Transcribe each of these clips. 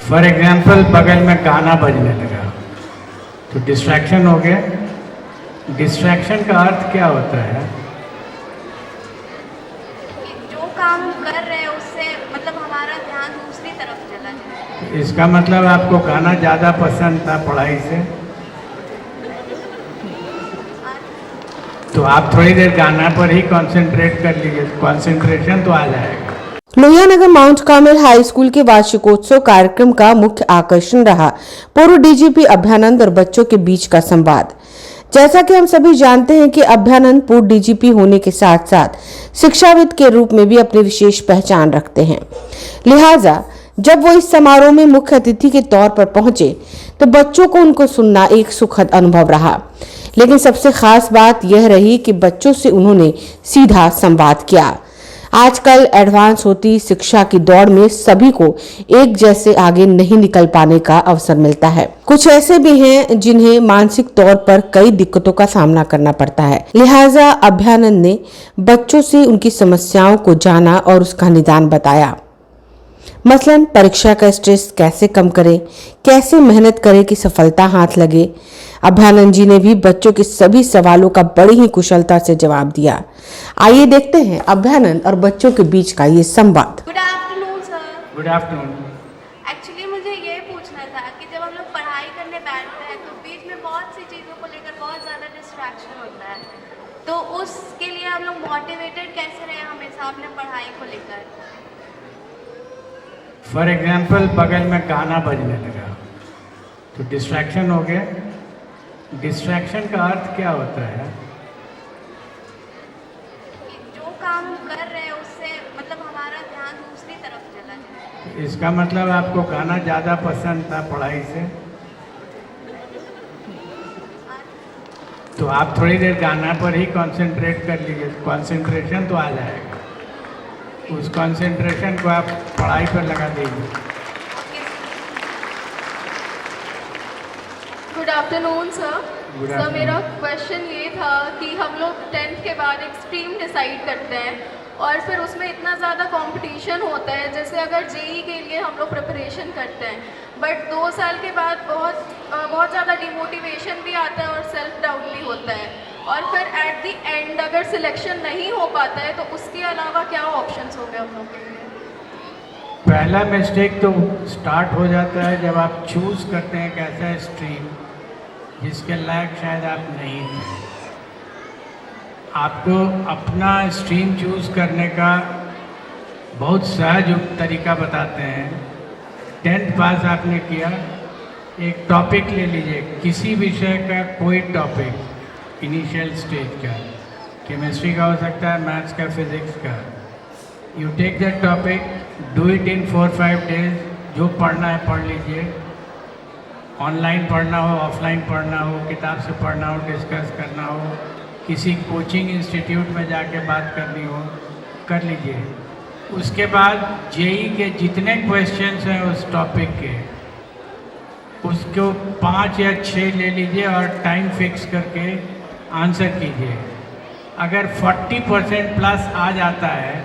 For example बगल में गाना बजने लगा तो डिस्ट्रैक्शन हो गया। डिस्ट्रैक्शन का अर्थ क्या होता है? कि जो काम हम कर रहे हैं उससे मतलब हमारा ध्यान दूसरी तरफ चला जाए। इसका मतलब आपको गाना ज़्यादा पसंद था पढ़ाई से, तो आप थोड़ी देर गाना पर ही कंसंट्रेट कर लीजिए, कंसंट्रेशन तो आ जाएगा। Lohianagar mount Carmel high school के वार्षिकोत्सव कार्यक्रम का मुख्य आकर्षण रहा पूर्व डीजीपी अभ्यानंद और बच्चों के बीच का संवाद। जैसा कि हम सभी जानते हैं कि अभ्यानंद पूर्व डीजीपी होने के साथ साथ शिक्षाविद के रूप में भी अपनी विशेष पहचान रखते हैं। लिहाजा जब वो इस समारोह में मुख्य अतिथि के तौर पर पहुंचे तो बच्चों को उनको सुनना एक सुखद अनुभव रहा। लेकिन सबसे खास बात यह रही कि बच्चों से उन्होंने सीधा संवाद किया। आजकल एडवांस होती शिक्षा की दौड़ में सभी को एक जैसे आगे नहीं निकल पाने का अवसर मिलता है। कुछ ऐसे भी हैं जिन्हें मानसिक तौर पर कई दिक्कतों का सामना करना पड़ता है। लिहाजा अभ्यानंद ने बच्चों से उनकी समस्याओं को जाना और उसका निदान बताया। मसलन परीक्षा का स्ट्रेस कैसे कम करें, कैसे मेहनत करें कि सफलता हाथ लगे। अभ्यानंद जी ने भी बच्चों के सभी सवालों का बड़ी ही कुशलता से जवाब दिया। आइए देखते हैं अभ्यानंद और बच्चों के बीच का ये संवाद। Good afternoon sir. Good afternoon. Actually मुझे ये पूछना था कि जब हम लोग पढ़ाई करने बैठते हैं तो बीच में बहुत सी चीज़ों को लेकर बहुत ज़्यादा डिस्ट्रैक्शन होता है, तो उसके लिए हम लोग मोटिवेटेड कैसे रहे हमेशा अपने पढ़ाई को लेकर? फॉर एग्जाम्पल बगल में गाना बजने लगा तो डिस्ट्रैक्शन हो गया। डिस्ट्रैक्शन का अर्थ क्या होता है? कि जो काम हम कर रहे हैं उससे मतलब हमारा ध्यान दूसरी तरफ चला जाए। इसका मतलब आपको गाना ज़्यादा पसंद था पढ़ाई से, तो आप थोड़ी देर गाना पर ही कंसंट्रेट कर लीजिए, कंसंट्रेशन तो आ जाएगा। उस कंसंट्रेशन को आप पढ़ाई पर लगा दीजिए। Good afternoon sir. Good sir afternoon. मेरा क्वेश्चन ये था कि हम लोग 10th के बाद एक स्ट्रीम डिसाइड करते हैं और फिर उसमें इतना ज़्यादा कंपटीशन होता है, जैसे अगर जेई के लिए हम लोग प्रिपरेशन करते हैं, बट 2 साल के बाद बहुत ज़्यादा डिमोटिवेशन भी आता है और सेल्फ डाउट भी होता है, और फिर एट द एंड अगर सिलेक्शन नहीं हो पाता है तो उसके अलावा क्या ऑप्शंस हो गए हम लोग के लिए? पहला मिस्टेक तो स्टार्ट हो जाता है जब आप चूज़ करते हैं कैसा स्ट्रीम जिसके लायक शायद आप नहीं थे। आपको अपना स्ट्रीम चूज़ करने का बहुत सहज तरीका बताते हैं। 10th पास आपने किया, एक टॉपिक ले लीजिए, किसी विषय का कोई टॉपिक इनिशियल स्टेज का, केमिस्ट्री का हो सकता है, मैथ्स का, फिजिक्स का। You take that topic, do it in 4-5 days. जो पढ़ना है पढ़ लीजिए, ऑनलाइन पढ़ना हो, ऑफलाइन पढ़ना हो, किताब से पढ़ना हो, डिस्कस करना हो, किसी कोचिंग इंस्टीट्यूट में जाके बात करनी हो, कर लीजिए। उसके बाद जेई के जितने क्वेश्चंस हैं उस टॉपिक के, उसको 5 या 6 ले लीजिए और टाइम फिक्स करके आंसर कीजिए। अगर 40% प्लस आ जाता है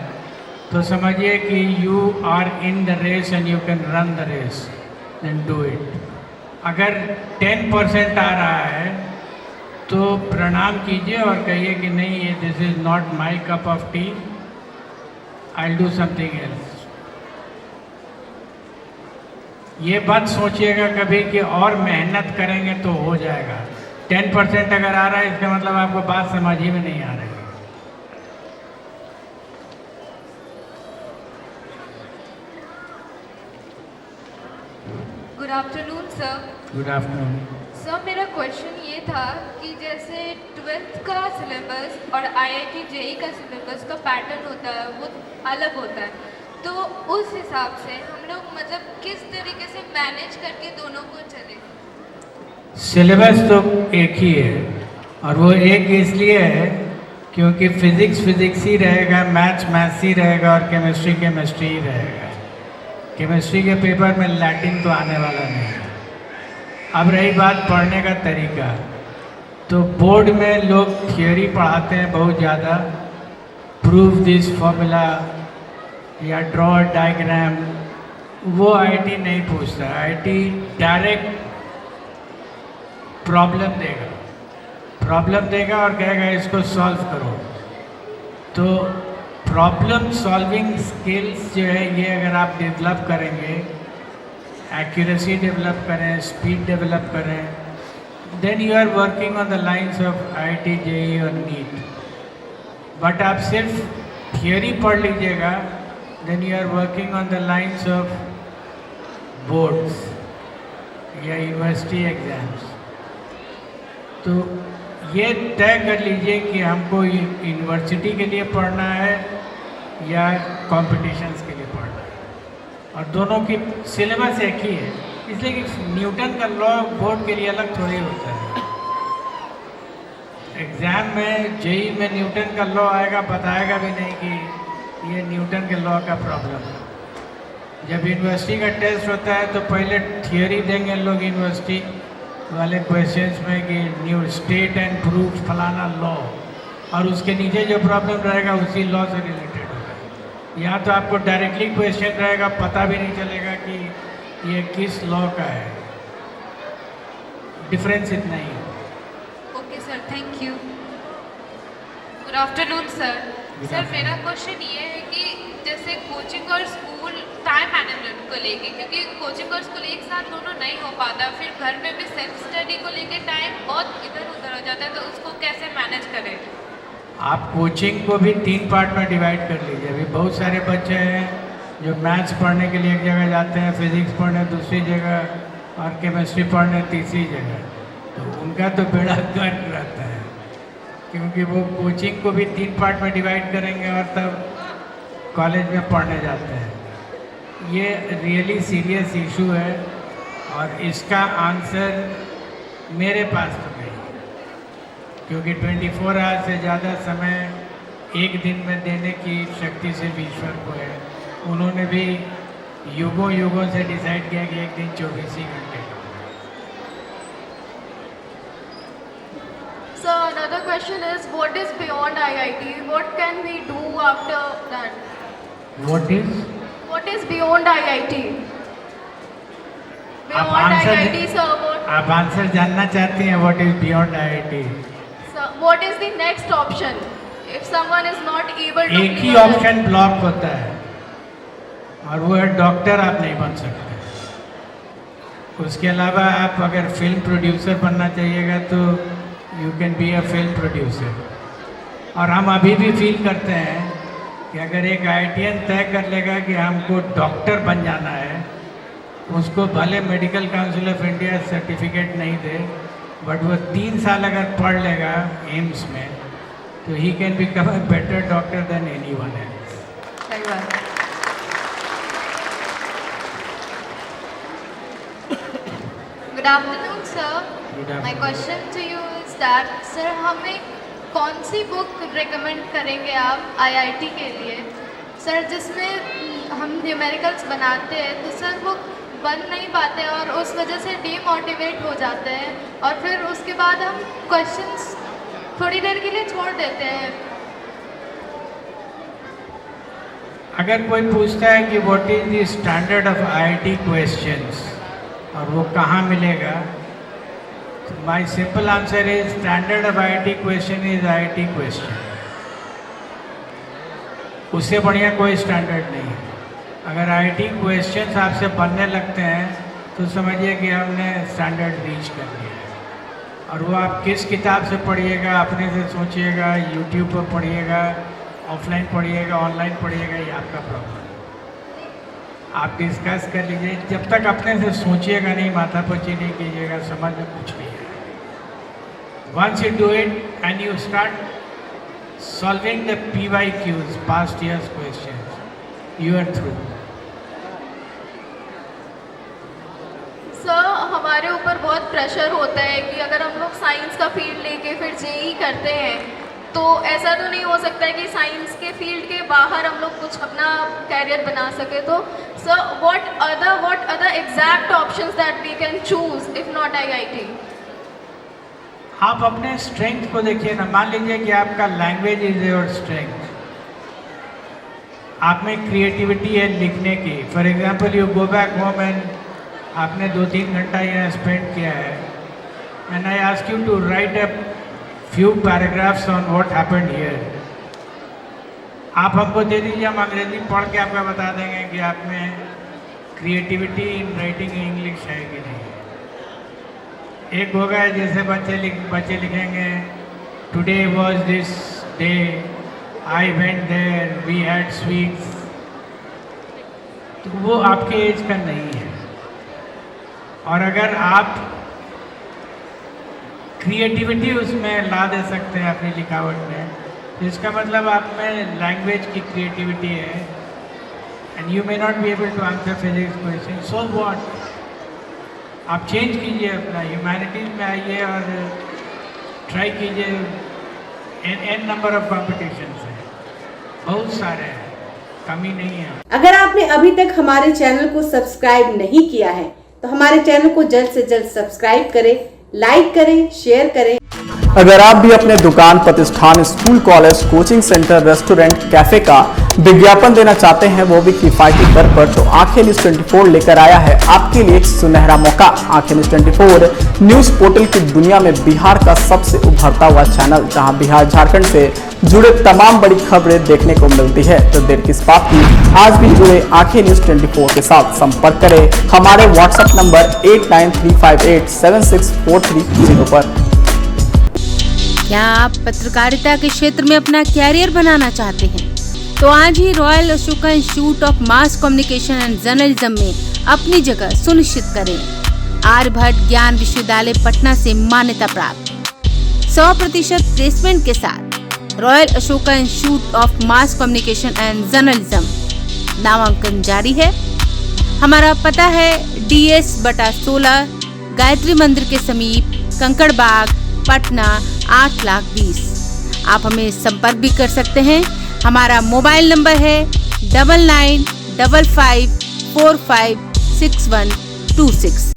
तो समझिए कि you are in the race and you can run the race, then do it. अगर 10% आ रहा है तो प्रणाम कीजिए और कहिए कि नहीं, ये this is not my cup of T, I will do something else. ये बात सोचिएगा कभी कि और मेहनत करेंगे तो हो जाएगा। 10% अगर आ रहा है इसका मतलब आपको बात समझ ही में नहीं आ रही। Good afternoon sir. Good afternoon. Sir मेरा क्वेश्चन ये था कि जैसे 12th का सिलेबस और आईआईटी जेई का सिलेबस का पैटर्न होता है वो अलग होता है, तो उस हिसाब से हम लोग मतलब किस तरीके से मैनेज करके दोनों को चले? सिलेबस तो एक ही है, और वो एक इसलिए है क्योंकि फिज़िक्स फिज़िक्स ही रहेगा, मैथ्स मैथ्स ही रहेगा और केमिस्ट्री केमिस्ट्री ही रहेगा। केमिस्ट्री के पेपर में लैटिन तो आने वाला नहीं है। अब रही बात पढ़ने का तरीका, तो बोर्ड में लोग थियोरी पढ़ाते हैं बहुत ज़्यादा, प्रूव दिस फॉर्मूला या ड्रॉ डायग्राम वो आईआईटी नहीं पूछता, आईआईटी डायरेक्ट प्रॉब्लम देगा और कहेगा इसको सॉल्व करो। तो प्रॉब्लम सॉल्विंग स्किल्स जो है ये अगर आप डेवलप करेंगे, एक्यूरेसी डेवलप करें, स्पीड डेवलप करें, then you are working on the lines of IIT, JEE और नीट। बट आप सिर्फ थियोरी पढ़ लीजिएगा, then you are working on the lines of boards या यूनिवर्सिटी एग्ज़ाम्स। तो ये तय कर लीजिए कि हमको यूनिवर्सिटी के लिए पढ़ना है या कॉम्पिटिशन्स के लिए पढ़ना है, और दोनों की सिलेबस एक ही है। इसलिए कि न्यूटन का लॉ बोर्ड के लिए अलग थोड़ी होता है। एग्ज़ाम में जेईई में न्यूटन का लॉ आएगा, बताएगा भी नहीं कि ये न्यूटन के लॉ का प्रॉब्लम है। जब यूनिवर्सिटी का टेस्ट होता है तो पहले थियोरी देंगे लोग यूनिवर्सिटी वाले क्वेश्चंस में कि न्यू स्टेट एंड प्रूफ फलाना लॉ, और उसके नीचे जो प्रॉब्लम रहेगा उसी लॉ से रिलेटेड होगा। यहाँ तो आपको डायरेक्टली क्वेश्चन रहेगा, पता भी नहीं चलेगा कि ये किस लॉ का है। डिफरेंस इतना ही है। Okay sir, thank you. Good afternoon sir. Sir मेरा क्वेश्चन ये है कि जैसे कोचिंग और स्कूल टाइम मैनेजमेंट को लेके, क्योंकि कोचिंग और स्कूल एक साथ दोनों नहीं हो पाता, फिर घर में भी सेल्फ स्टडी को लेके टाइम बहुत इधर उधर हो जाता है, तो उसको कैसे मैनेज करें? आप कोचिंग को भी 3 पार्ट में डिवाइड कर लीजिए। अभी बहुत सारे बच्चे हैं जो मैथ्स पढ़ने के लिए एक जगह जाते हैं, फिजिक्स पढ़ने दूसरी जगह और केमिस्ट्री पढ़ने तीसरी जगह, तो उनका तो बेड़ा गर्क रहता है, क्योंकि वो कोचिंग को भी 3 पार्ट में डिवाइड करेंगे और तब कॉलेज में पढ़ने जाते हैं। ये रियली सीरियस इशू है और इसका आंसर मेरे पास तो नहीं, क्योंकि 24 आवर्स से ज़्यादा समय एक दिन में देने की शक्ति से ईश्वर को है। उन्होंने भी युगों युगों से डिसाइड किया कि एक दिन 24 ही घंटे का। So another question is, what is beyond IIT? What can we do after that? What is beyond IIT? Beyond IIT, sir, आप आंसर जानना चाहती हैं what is beyond IIT? Sir, what is the next option if someone is not able to? एक ही clear option block होता है और वो है डॉक्टर। आप नहीं बन सकते। उसके अलावा आप अगर फिल्म प्रोड्यूसर बनना चाहिएगा तो you can be a film producer. और हम अभी भी फील करते हैं कि अगर एक आईआईटीएन तय कर लेगा कि हमको डॉक्टर बन जाना है, उसको भले medical council of India certificate नहीं दे, बट वो 3 साल अगर पढ़ लेगा एम्स में, तो he can become a better doctor than anyone else. सही बात। Good afternoon sir. My question to you is that sir, हमें कौन सी बुक रिकमेंड करेंगे आप आईआईटी के लिए सर, जिसमें हम न्यूमेरिकल्स बनाते हैं तो सर वो बन नहीं पाते और उस वजह से डीमोटिवेट हो जाते हैं और फिर उसके बाद हम क्वेश्चंस थोड़ी देर के लिए छोड़ देते हैं। अगर कोई पूछता है कि what is the standard of IIT questions और वो कहाँ मिलेगा, तो my simple answer is standard of IIT question is IIT question. उससे बढ़िया कोई स्टैंडर्ड नहीं है। अगर आईआईटी क्वेश्चंस आपसे बनने लगते हैं तो समझिए कि हमने स्टैंडर्ड रीच कर लिया है। और वो आप किस किताब से पढ़िएगा, अपने से सोचिएगा, यूट्यूब पर पढ़िएगा, ऑफलाइन पढ़िएगा, ऑनलाइन पढ़िएगा, ये आपका प्रॉब्लम है। आप डिस्कस कर लीजिए। जब तक अपने से सोचिएगा नहीं, माथापच्ची नहीं कीजिएगा, समझ में कुछ नहीं है। Once you do it and you start solving the PYQs, past years questions, you are through. Sir हमारे ऊपर बहुत प्रेशर होता है कि अगर हम लोग साइंस का फील्ड लेके फिर जेईई करते हैं तो ऐसा तो नहीं हो सकता है कि साइंस के फील्ड के बाहर हम लोग कुछ अपना कैरियर बना सके। तो sir what other exact options that we can choose if not IIT? आप अपने स्ट्रेंथ को देखिए ना। मान लीजिए कि आपका लैंग्वेज इज योर स्ट्रेंथ, आप में क्रिएटिविटी है लिखने की। For example you go back home and आपने 2-3 घंटा यहाँ स्पेंड किया है and I ask you to write a few paragraphs on what happened here. आप हमको दे दीजिए, हम अंग्रेजी पढ़ के आपको बता देंगे कि आप में क्रिएटिविटी इन राइटिंग इंग्लिश है कि नहीं। एक होगा जैसे बच्चे लिखेंगे today was this day, I went there, we had sweets. तो वो आपके एज का नहीं है। और अगर आप क्रिएटिविटी उसमें ला दे सकते हैं अपनी लिखावट में, तो इसका मतलब आप में लैंग्वेज की क्रिएटिविटी है and you may not be able to answer physics question, so what. आप चेंज कीजिए, अपना ह्यूमैनिटीज़ में आइए और ट्राई कीजिए। एन नंबर ऑफ कॉम्पिटिशन्स हैं, बहुत सारे हैं, कमी नहीं है। अगर आपने अभी तक हमारे चैनल को सब्सक्राइब नहीं किया है तो हमारे चैनल को जल्द से जल्द सब्सक्राइब करें, लाइक करें, शेयर करें। अगर आप भी अपने दुकान, प्रतिष्ठान, school, college, coaching centre, restaurant, cafe का विज्ञापन देना चाहते हैं, वो भी किफायती दर पर, तो आंखें न्यूज 24 लेकर आया है आपके लिए एक सुनहरा मौका। आंखें न्यूज 24 न्यूज पोर्टल की दुनिया में बिहार का सबसे उभरता हुआ चैनल, जहां बिहार झारखंड से जुड़े तमाम बड़ी खबरें देखने को मिलती है। तो देर किस बात की, आज भी जुड़े आंखें न्यूज 24 के साथ। संपर्क करें हमारे व्हाट्सएप नंबर 8935876430 पर। क्या आप पत्रकारिता के क्षेत्र में अपना कैरियर बनाना चाहते हैं? तो आज ही Royal Ashoka Institute of Mass Communication and Journalism में अपनी जगह सुनिश्चित करें। आर्यभट्ट ज्ञान विश्वविद्यालय पटना से मान्यता प्राप्त 100% प्लेसमेंट के साथ royal Ashoka Institute of Mass Communication and journalism नामांकन जारी है। हमारा पता है DS/16 गायत्री मंदिर के समीप, कंकड़ बाग, पटना 8,20,000। आप हमें संपर्क भी कर सकते हैं। हमारा मोबाइल नंबर है 9955456126।